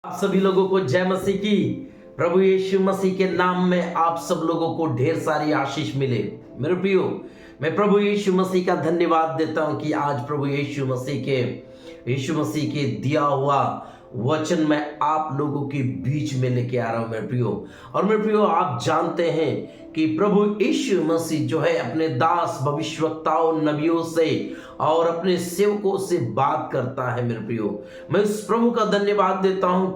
आप सभी लोगों को जय मसीह की। प्रभु यीशु मसीह के नाम में आप सब लोगों को ढेर सारी आशीष मिले। मेरे प्रियो, मैं प्रभु यीशु मसीह का धन्यवाद देता हूं कि आज प्रभु यीशु मसीह के दिया हुआ वचन मैं आप लोगों के बीच में लेके आ रहा हूं मेरे प्रियो। और मेरे प्रियो, आप जानते हैं कि प्रभु यीशु मसीह जो है अपने दास भविष्यवक्ताओं नबियों से और अपने सेवकों से बात करता है मेरे प्रियो। मैं उस प्रभु का धन्यवाद देता हूं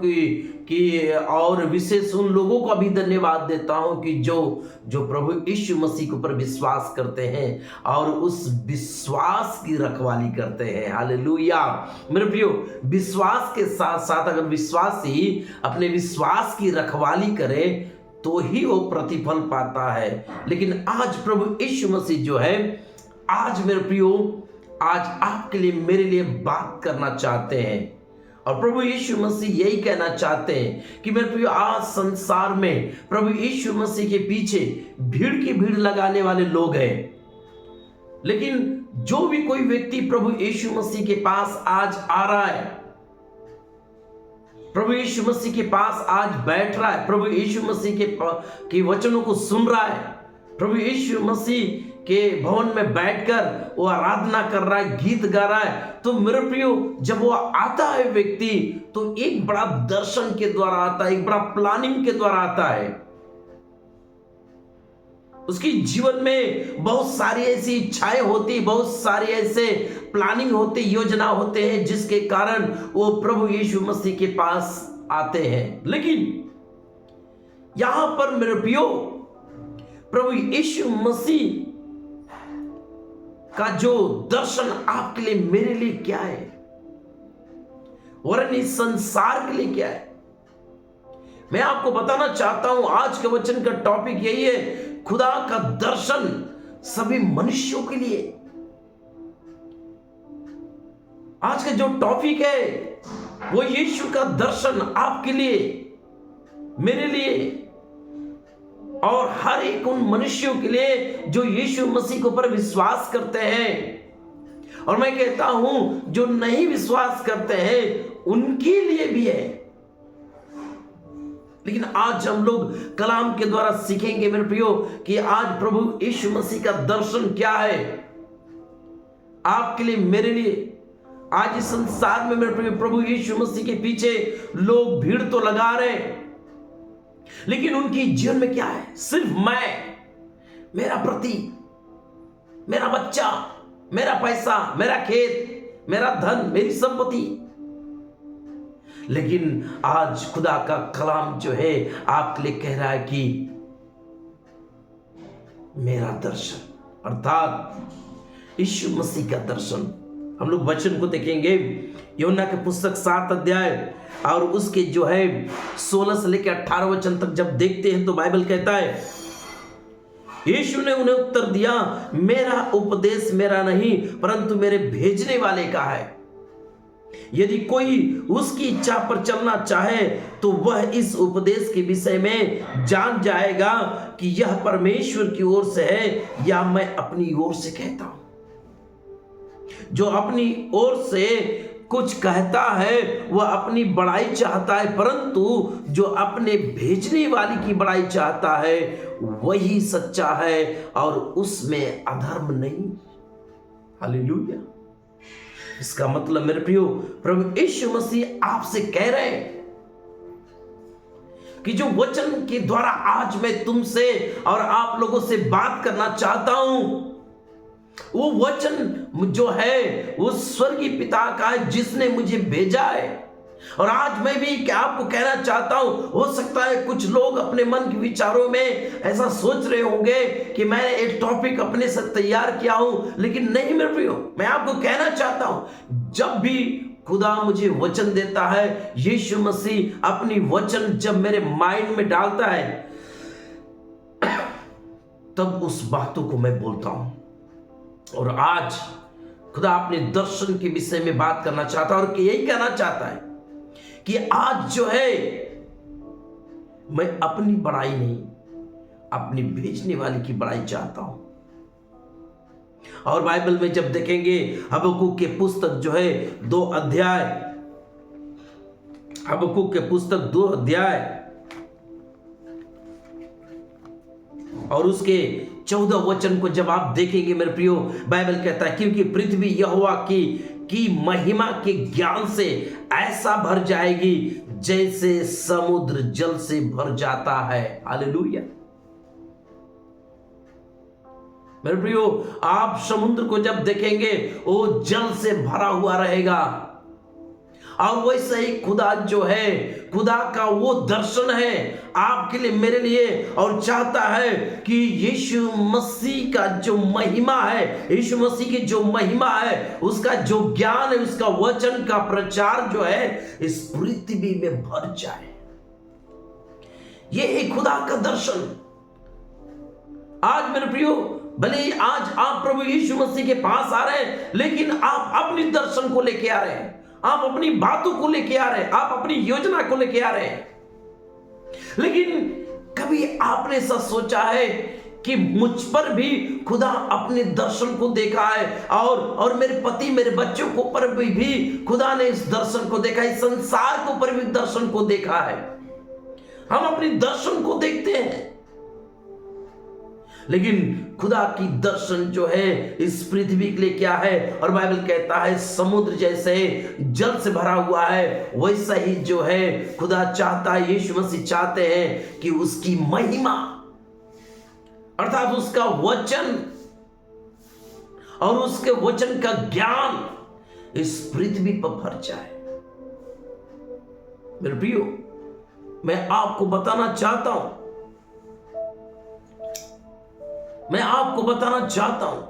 कि और विशेष उन लोगों का भी धन्यवाद देता हूं कि जो प्रभु यीशु मसीह के ऊपर विश्वास करते हैं और उस विश्वास की रखवाली करते हैं। हालेलुया मेरे प्रियो, विश्वास के साथ साथ अगर विश्वासी अपने विश्वास की रखवाली करे तो ही वो प्रतिफल पाता है। लेकिन आज प्रभु यीशु मसीह जो है, आज मेरे प्रियो, आज आपके लिए मेरे लिए बात करना चाहते हैं। और प्रभु यीशु मसीह यही कहना चाहते हैं कि मेरे प्रियो, आज संसार में प्रभु यीशु मसीह के पीछे भीड़ की भीड़ लगाने वाले लोग हैं, लेकिन जो भी कोई व्यक्ति प्रभु यीशु मसीह के पास आज आ रहा है, प्रभु यीशु मसीह के पास आज बैठ रहा है, प्रभु यीशु मसीह के वचनों को सुन रहा है, प्रभु यीशु मसीह के भवन में बैठकर वो आराधना कर रहा है, गीत गा रहा है, तो मेरे प्रियो, जब वो आता है व्यक्ति तो एक बड़ा दर्शन के द्वारा आता है, एक बड़ा प्लानिंग के द्वारा आता है। उसकी जीवन में बहुत सारी ऐसी इच्छाएं होती, बहुत सारी ऐसे प्लानिंग होते, योजना होते हैं जिसके कारण वो प्रभु यीशु मसीह के पास आते हैं। लेकिन यहां पर मेरे प्रियो, प्रभु यीशु मसीह का जो दर्शन आपके लिए मेरे लिए क्या है, वरन इस संसार के लिए क्या है, मैं आपको बताना चाहता हूं। आज के वचन का टॉपिक यही है, खुदा का दर्शन सभी मनुष्यों के लिए। आज का जो टॉपिक है वो यीशु का दर्शन आपके लिए, मेरे लिए और हर एक उन मनुष्यों के लिए जो यीशु मसीह के ऊपर विश्वास करते हैं। और मैं कहता हूं, जो नहीं विश्वास करते हैं उनके लिए भी है। लेकिन आज हम लोग कलाम के द्वारा सीखेंगे मेरे प्रियो कि आज प्रभु यीशु मसीह का दर्शन क्या है आपके लिए, मेरे लिए। आज इस संसार में मेरे प्रियो, प्रभु यीशु मसीह के पीछे लोग भीड़ तो लगा रहे हैं, लेकिन उनकी जीवन में क्या है? सिर्फ मैं, मेरा पति, मेरा बच्चा, मेरा पैसा, मेरा खेत, मेरा धन, मेरी संपत्ति। लेकिन आज खुदा का कलाम जो है आपके लिए कह रहा है कि मेरा दर्शन, अर्थात यीशु मसीह का दर्शन। हम लोग वचन को देखेंगे, यूहन्ना के पुस्तक 7 अध्याय और उसके जो है 16 से लेकर 18 वचन तक जब देखते हैं तो बाइबल कहता है, यीशु ने उन्हें उत्तर दिया, मेरा उपदेश मेरा नहीं परंतु मेरे भेजने वाले का है। यदि कोई उसकी इच्छा पर चलना चाहे तो वह इस उपदेश के विषय में जान जाएगा कि यह परमेश्वर की ओर से है या मैं अपनी ओर से कहता हूं। जो अपनी ओर से कुछ कहता है वह अपनी बड़ाई चाहता है, परंतु जो अपने भेजने वाली की बड़ाई चाहता है वही सच्चा है और उसमें अधर्म नहीं। हालेलुया। इसका मतलब मेरे प्रियो, प्रभु यीशु मसीह आपसे कह रहे हैं कि जो वचन के द्वारा आज मैं तुमसे और आप लोगों से बात करना चाहता हूं, वो वचन जो है वो स्वर्गीय पिता का है जिसने मुझे भेजा है। और आज मैं भी क्या आपको कहना चाहता हूं, हो सकता है कुछ लोग अपने मन के विचारों में ऐसा सोच रहे होंगे कि मैं एक टॉपिक अपने से तैयार किया हूं, लेकिन नहीं मेरे प्रियो, मैं आपको कहना चाहता हूं, जब भी खुदा मुझे वचन देता है, यीशु मसीह अपनी वचन जब मेरे माइंड में डालता है, तब उस बातों को मैं बोलता हूं। और आज खुदा अपने दर्शन के विषय में बात करना चाहता है और यही कहना चाहता है कि आज जो है मैं अपनी बड़ाई नहीं, अपनी भेजने वाले की बड़ाई चाहता हूं। और बाइबल में जब देखेंगे हबक्कूक के पुस्तक जो है 2 अध्याय हबक्कुक के पुस्तक 2 अध्याय और उसके 14 वचन को जब आप देखेंगे मेरे प्रियो, बाइबल कहता है क्योंकि पृथ्वी यहोवा की महिमा के ज्ञान से ऐसा भर जाएगी जैसे समुद्र जल से भर जाता है। हालेलुया। मेरे प्रियो, आप समुद्र को जब देखेंगे वो जल से भरा हुआ रहेगा, और वैसे ही खुदा जो है, खुदा का वो दर्शन है आपके लिए, मेरे लिए, और चाहता है कि यीशु मसीह का जो महिमा है, यीशु मसीह की जो महिमा है, उसका जो ज्ञान है, उसका वचन का प्रचार जो है इस पृथ्वी में भर जाए। ये है खुदा का दर्शन। आज मेरे प्रियो, भले ही आज आप प्रभु यीशु मसीह के पास आ रहे हैं, लेकिन आप अपनी दर्शन को लेके आ रहे हैं, आप अपनी बातों को लेके आ रहे हैं, आप अपनी योजना को लेके आ रहे हैं। लेकिन कभी आपने ऐसा सोचा है कि मुझ पर भी खुदा अपने दर्शन को देखा है, और मेरे पति, मेरे बच्चों को पर भी खुदा ने इस दर्शन को देखा, इस संसार को पर भी दर्शन को देखा है। हम अपनी दर्शन को देखते हैं, लेकिन खुदा की दर्शन जो है इस पृथ्वी के लिए क्या है? और बाइबल कहता है समुद्र जैसे जल से भरा हुआ है, वैसा ही जो है खुदा चाहता है, यीशु मसीह चाहते हैं कि उसकी महिमा अर्थात उसका वचन और उसके वचन का ज्ञान इस पृथ्वी पर भर जाए। मेरे प्रियो, मैं आपको बताना चाहता हूं, मैं आपको बताना चाहता हूं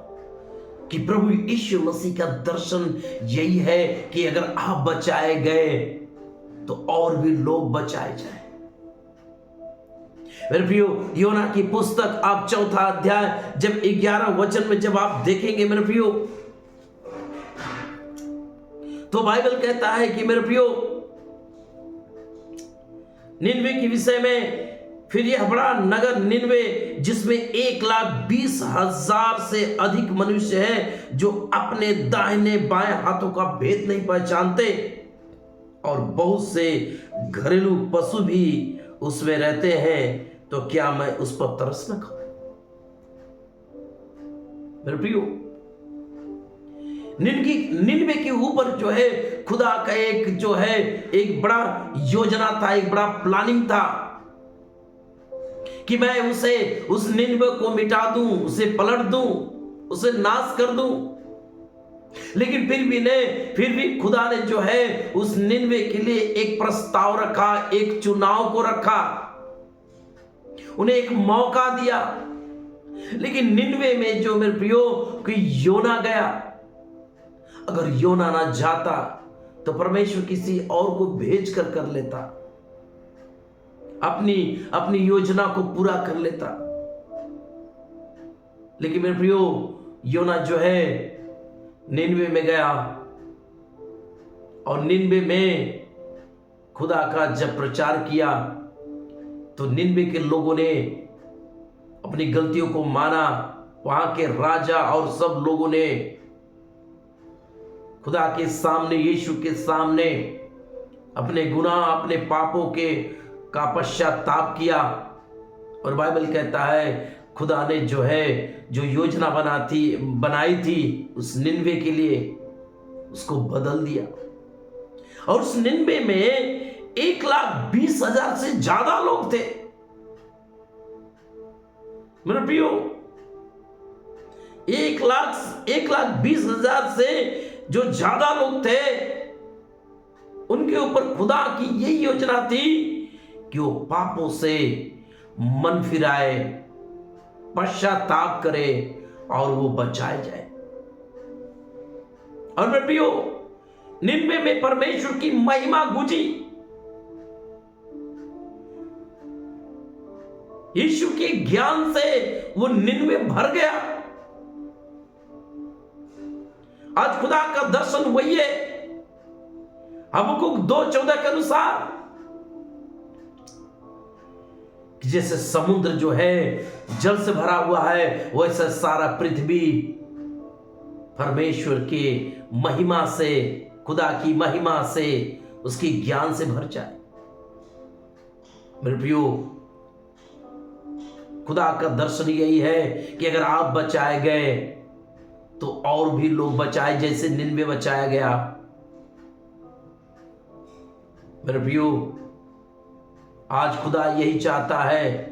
कि प्रभु यीशु मसीह का दर्शन यही है कि अगर आप बचाए गए तो और भी लोग बचाए जाए। मेरे प्रियो, योना की पुस्तक आप 4 अध्याय जब 11 वचन में जब आप देखेंगे मेरे प्रियो, तो बाइबल कहता है कि मेरे प्रियो, निनवे के विषय में, फिर यह बड़ा नगर निनवे जिसमें 1,20,000 से अधिक मनुष्य हैं जो अपने दाहिने बाएं हाथों का भेद नहीं पहचानते, और बहुत से घरेलू पशु भी उसमें रहते हैं, तो क्या मैं उस पर तरस न खाऊं? मेरे प्रियो, निनवे के ऊपर जो है खुदा का एक जो है एक बड़ा योजना था, एक बड़ा प्लानिंग था कि मैं उस निनवे को मिटा दूं, उसे पलट दूं, उसे नाश कर दूं। लेकिन फिर भी खुदा ने जो है उस निनवे के लिए एक प्रस्ताव रखा, एक चुनाव को रखा, उन्हें एक मौका दिया। लेकिन निनवे में जो मेरे प्रियो कि योना गया, अगर योना ना जाता तो परमेश्वर किसी और को भेज कर लेता, अपनी योजना को पूरा कर लेता। लेकिन मेरे प्रियो, योना जो है निनवे में गया, और निनवे में खुदा का जब प्रचार किया तो निनवे के लोगों ने अपनी गलतियों को माना। वहां के राजा और सब लोगों ने खुदा के सामने, यीशु के सामने अपने गुनाह, अपने पापों का पश्चाताप किया। और बाइबल कहता है खुदा ने जो है जो योजना बनाई थी उस निनवे के लिए, उसको बदल दिया। और उस निनवे में 1,20,000 से ज्यादा लोग थे। मेरे प्रियो, 1,20,000 से जो ज्यादा लोग थे, उनके ऊपर खुदा की यही योजना थी कि वो पापों से मन फिराए, पश्चाताप करे और वो बचाए जाए। और मेरे प्रियो, निनवे में परमेश्वर की महिमा गूंजी, यीशु के ज्ञान से वो निनवे भर गया। आज खुदा का दर्शन वही है, हबक्कुक 2:14 के अनुसार, जैसे समुद्र जो है जल से भरा हुआ है, वैसे सारा पृथ्वी परमेश्वर की महिमा से, खुदा की महिमा से उसके ज्ञान से भर जाए। मेरे प्रियो, खुदा का दर्शन यही है कि अगर आप बचाए गए तो और भी लोग बचाए, जैसे निन्वे बचाया गया। मेरे प्रियो, आज खुदा यही चाहता है,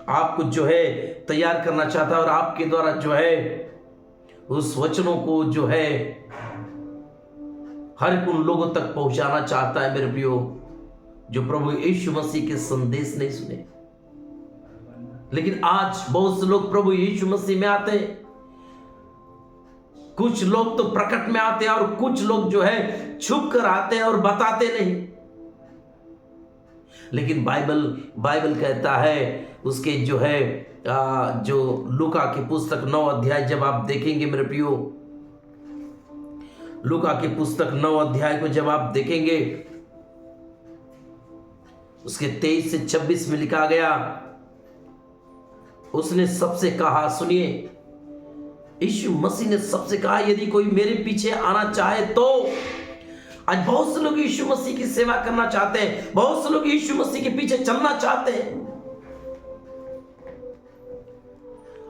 आपको जो है तैयार करना चाहता है, और आपके द्वारा जो है उस वचनों को जो है हर एक उन लोगों तक पहुंचाना चाहता है। मेरे प्रियो, जो प्रभु यीशु मसीह के संदेश नहीं सुने, लेकिन आज बहुत से लोग प्रभु यीशु मसीह में आते हैं। कुछ लोग तो प्रकट में आते हैं और कुछ लोग जो है छुप कर आते हैं और बताते नहीं। लेकिन बाइबल कहता है, उसके जो है जो लूका की पुस्तक 9 अध्याय जब आप देखेंगे मेरे प्रियो, लूका की पुस्तक 9 अध्याय को जब आप देखेंगे, उसके 23 से 26 में लिखा गया, उसने सबसे कहा, सुनिए, यीशु मसीह ने सबसे कहा, यदि कोई मेरे पीछे आना चाहे तो। आज बहुत से लोग यीशु मसीह की सेवा करना चाहते हैं, बहुत से लोग यीशु मसीह के पीछे चलना चाहते हैं,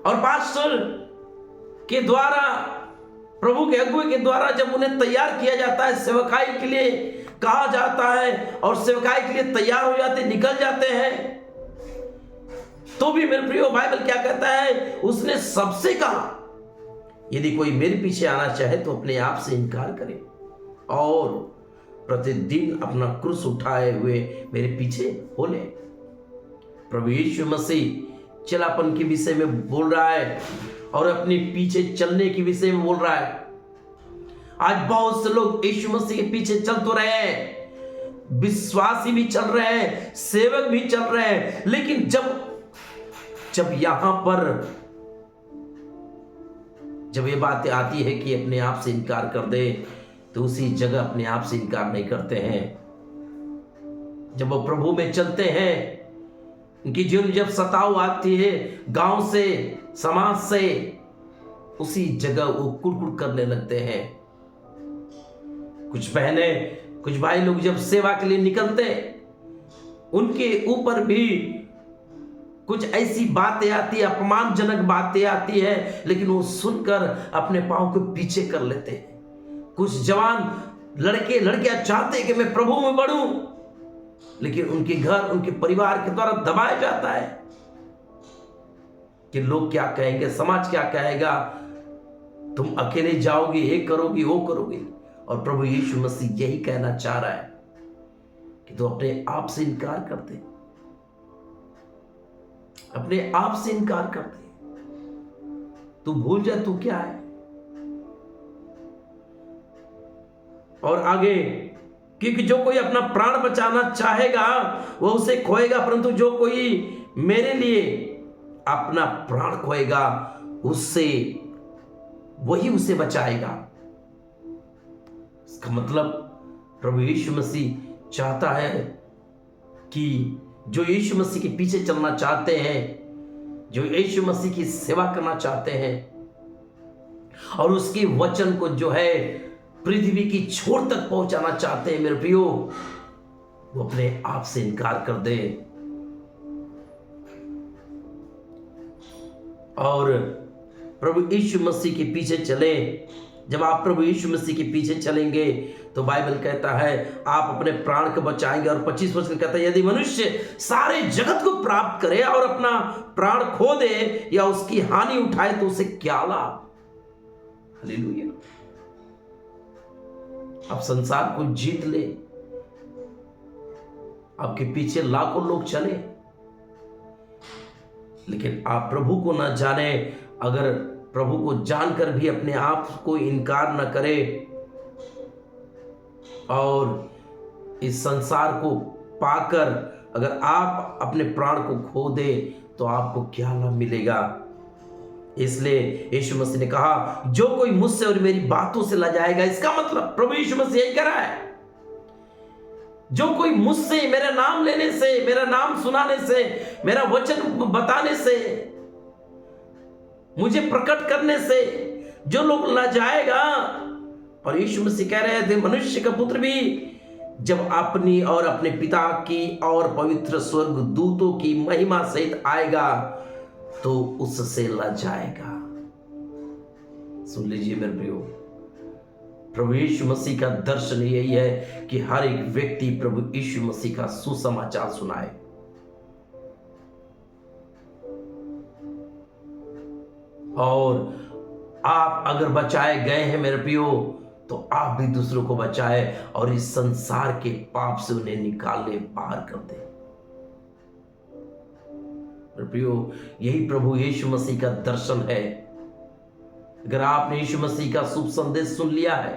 और पास्टर के द्वारा, प्रभु के अगुवे के द्वारा जब उन्हें तैयार किया जाता है, सेवकाई के लिए कहा जाता है और सेवकाई के लिए तैयार हो जाते, निकल जाते हैं, तो भी मेरे प्रियो बाइबल क्या कहता है, उसने सबसे कहा, यदि कोई मेरे पीछे आना चाहे तो अपने आप से इनकार करे और प्रतिदिन अपना क्रूस उठाए हुए मेरे पीछे हो ले। प्रभु यीशु मसीह चलापन के विषय में बोल रहा है और अपने पीछे चलने के विषय में बोल रहा है। आज बहुत से लोग यीशु मसीह के पीछे चल तो रहे हैं, विश्वासी भी चल रहे हैं, सेवक भी चल रहे हैं, लेकिन जब यहां पर जब ये बातें आती है कि अपने आप से इनकार कर दे, तो उसी जगह अपने आप से इनकार नहीं करते हैं। जब वो प्रभु में चलते हैं, उनकी जीवन जब सताव आती है गांव से, समाज से, उसी जगह वो कुड़कुड़ करने लगते हैं। कुछ बहनें, कुछ भाई लोग जब सेवा के लिए निकलते, उनके ऊपर भी कुछ ऐसी बातें आती है, अपमानजनक बातें आती है, लेकिन वो सुनकर अपने पांव को पीछे कर लेते हैं। कुछ जवान लड़के लड़कियां चाहते हैं कि मैं प्रभु में बढ़ूं, लेकिन उनके घर, उनके परिवार के द्वारा दबाया जाता है कि लोग क्या कहेंगे, समाज क्या कहेगा, तुम अकेले जाओगे, ये करोगी, वो करोगे। और प्रभु यीशु मसीह यही कहना चाह रहा है कि तू अपने आप से इनकार कर दे, अपने आप से इनकार कर दे, तू भूल जा तू क्या है। और आगे, क्योंकि जो कोई अपना प्राण बचाना चाहेगा वह उसे खोएगा, परंतु जो कोई मेरे लिए अपना प्राण खोएगा उससे वही उसे बचाएगा। इसका मतलब प्रभु यीशु मसीह चाहता है कि जो यीशु मसीह के पीछे चलना चाहते हैं, जो यीशु मसीह की सेवा करना चाहते हैं और उसके वचन को जो है पृथ्वी की छोर तक पहुंचाना चाहते हैं, मेरे प्रियो, वो अपने आप से इनकार कर दे और प्रभु यीशु मसीह के पीछे चले। जब आप प्रभु यीशु मसीह के पीछे चलेंगे तो बाइबल कहता है आप अपने प्राण को बचाएंगे। और 25 वचन कहता है, यदि मनुष्य सारे जगत को प्राप्त करे और अपना प्राण खो दे या उसकी हानि उठाए तो उसे क्या लाभ। हालेलुया। आप संसार को जीत ले, आपके पीछे लाखों लोग चले, लेकिन आप प्रभु को न जाने, अगर प्रभु को जानकर भी अपने आप को इनकार न करे और इस संसार को पाकर अगर आप अपने प्राण को खो दे तो आपको क्या लाभ मिलेगा। इसलिए यीशु मसीह ने कहा, जो कोई मुझसे और मेरी बातों से लजाएगा, इसका मतलब प्रभु यीशु मसीह यही कह रहा है, जो कोई मुझसे, मेरा नाम लेने से, मेरा नाम सुनाने से, मेरा वचन बताने से, मुझे प्रकट करने से जो लोग लजाएगा। और यीशु मसीह कह रहे थे मनुष्य का पुत्र भी जब अपनी और अपने पिता की और पवित्र स्वर्ग दूतों की महिमा सहित आएगा तो उससे लजाएगा। सुन लीजिए मेरे प्रियो, प्रभु यीशु मसीह का दर्शन यही है कि हर एक व्यक्ति प्रभु यीशु मसीह का सुसमाचार सुनाए। और आप अगर बचाए गए हैं मेरे प्रियो तो आप भी दूसरों को बचाए और इस संसार के पाप से उन्हें निकालने पार कर दे। मेरे प्रियो, यही प्रभु यीशु मसीह का दर्शन है। अगर आपने यीशु मसीह का शुभ संदेश सुन लिया है,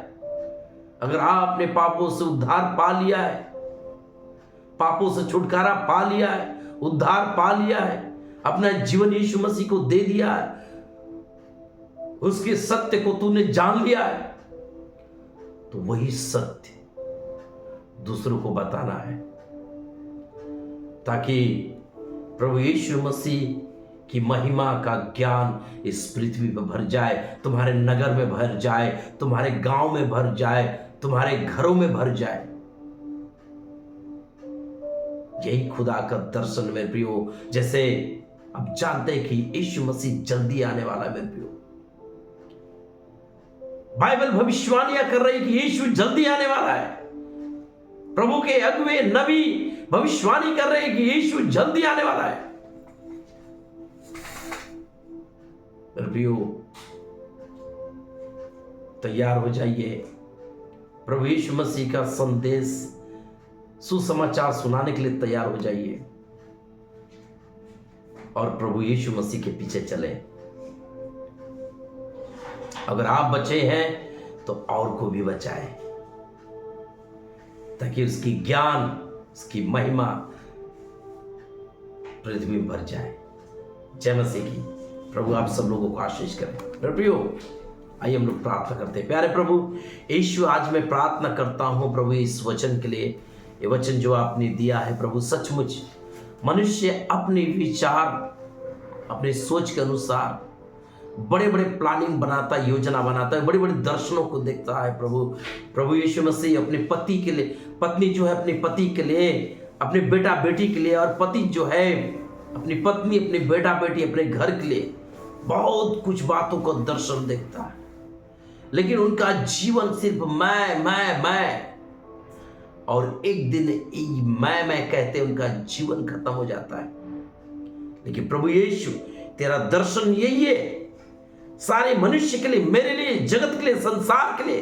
अगर आपने पापों से उद्धार पा लिया है, पापों से छुटकारा पा लिया है, उद्धार पा लिया है, अपना जीवन यीशु मसीह को दे दिया है, उसके सत्य को तूने जान लिया है, तो वही सत्य दूसरों को बताना है ताकि प्रभु यीशु मसीह की महिमा का ज्ञान इस पृथ्वी पर भर जाए, तुम्हारे नगर में भर जाए, तुम्हारे गांव में भर जाए, तुम्हारे घरों में भर जाए। यही खुदा का दर्शन मेरे प्रियो। जैसे अब जानते हैं कि यीशु मसीह जल्दी आने वाला है मेरे प्रियो। बाइबल भविष्यवाणियां कर रही कि यीशु जल्दी आने वाला है। प्रभु के अगुवे नबी भविष्यवाणी कर रहे हैं कि यीशु जल्दी आने वाला है। प्रियो, तैयार हो जाइए। प्रभु यीशु मसीह का संदेश सुसमाचार सुनाने के लिए तैयार हो जाइए और प्रभु यीशु मसीह के पीछे चले। अगर आप बचे हैं तो और को भी बचाएं ताकि उसकी ज्ञान, उसकी महिमा पृथ्वी में भर जाए। जय मसीह की। प्रभु आप सब लोगों को आशीष करें। मेरे प्रियो, आइए हम लोग प्रार्थना करते हैं। प्यारे प्रभु यीशु, आज मैं प्रार्थना करता हूं प्रभु इस वचन के लिए। ये वचन जो आपने दिया है प्रभु, सचमुच मनुष्य अपने विचार, अपने सोच के अनुसार बड़े बड़े प्लानिंग बनाता है, योजना बनाता है, बड़े बड़े दर्शनों को देखता है। प्रभु यीशु मसीह अपने पति के लिए, पत्नी जो है अपने पति के लिए, अपने बेटा बेटी के लिए, और पति जो है अपनी पत्नी, अपने बेटा बेटी, अपने घर के लिए बहुत कुछ बातों का दर्शन देखता है। लेकिन उनका जीवन सिर्फ मैं और एक दिन मैं कहते उनका जीवन खत्म हो जाता है। लेकिन प्रभु यीशु, तेरा दर्शन यही है सारे मनुष्य के लिए, मेरे लिए, जगत के लिए, संसार के लिए,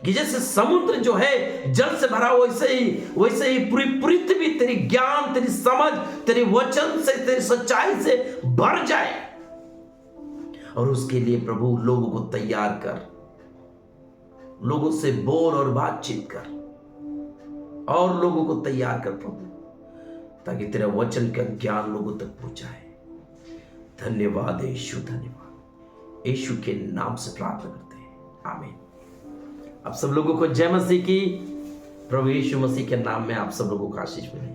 कि जैसे समुद्र जो है जल से भरा वैसे ही पूरी पृथ्वी तेरी ज्ञान, तेरी समझ, तेरे वचन से, तेरी सच्चाई से भर जाए। और उसके लिए प्रभु लोगों को तैयार कर, लोगों से बोल और बातचीत कर और लोगों को तैयार कर प्रभु, ताकि तेरा वचन का ज्ञान लोगों तक पहुंचाए। धन्यवाद यीशु, धन्यवाद। यीशु के नाम से प्रार्थना करते हैं, आमीन। आप सब लोगों को जय मसीह की। प्रभु यीशु मसीह के नाम में आप सब लोगों को आशीष मिले।